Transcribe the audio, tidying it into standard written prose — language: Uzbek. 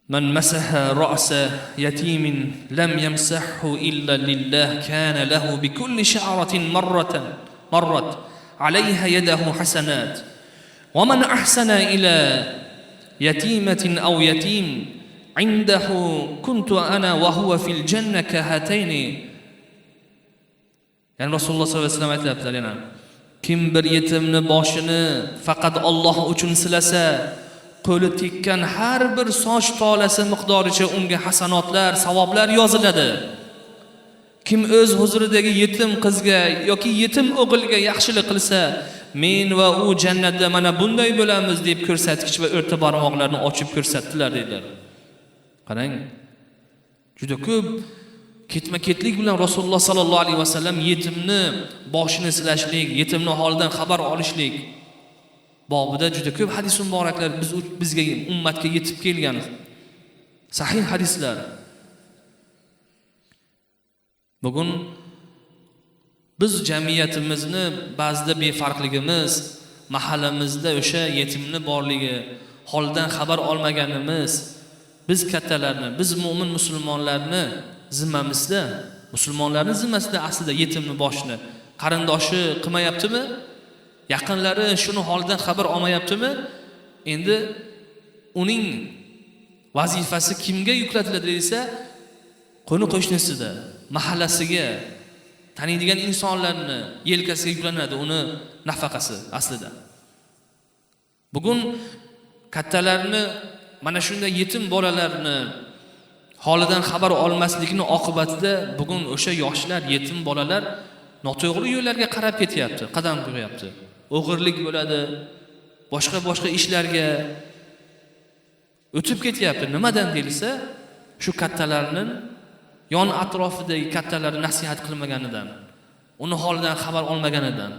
من مسح رأس يتيم لم يمسحه إلا لله كان له بكل شعرة مرت عليها يده حسنات ومن أحسن إلى يتيمة أو يتيم عنده كنت أنا وهو في الجنة كهاتين. Yani Rasululloh sollallohu alayhi vasallam aytibdilar, yana kim bir yetimni boshini faqat Alloh uchun silasa, qo'li tekkan har bir soch tolasi miqdoricha unga hasanotlar, savoblar yoziladi. Kim o'z huzuridagi yetim qizga yoki yetim o'g'ilga yaxshilik qilsa, men va u jannatda mana bunday bo'lamiz deb ko'rsatkich va o'rta barmoqlarni ochib ko'rsatdilar dedilar. Qarang, juda ko'p ketma-ketlik bilan Rasululloh sallallohu alayhi vasallam yetimni boshini silashlik, yetimni holidan xabar olishlik bobida juda ko'p hadis muboraklar bizga ummatga yetib kelgan sahih hadislar. Bugun biz jamiyatimizni ba'zida befarqligimiz, mahallamizda o'sha yetimni borligi, holidan xabar olmaganimiz, biz kattalarni, biz mu'min musulmonlarni zimmamizda, musulmonlarning zimmasida aslida yetimni boshini qarindoshi qilmayaptimi? Yaqinlari shuni holidan xabar olmayaptimi? Endi uning vazifasi kimga yuklatiladi desa, qo'ni qo'shnisida, mahallasiga, taniydigan insonlarni yelkasiga yuklanadi uni nafaqasi aslida. Bugun kattalarni mana shunday yetim bolalarni holidan xabar olmaslikning oqibatida bugun o'sha yoshlar, yetim bolalar noto'g'ri yo'llarga qarab ketyapti, qadam qo'yapti. O'g'irlik bo'ladi, boshqa ishlarga o'tib ketyapti. Nimadan deyilsa, shu kattalarning yon atrofidagi kattalarni nasihat qilmaganidan, uni holidan xabar olmaganidan.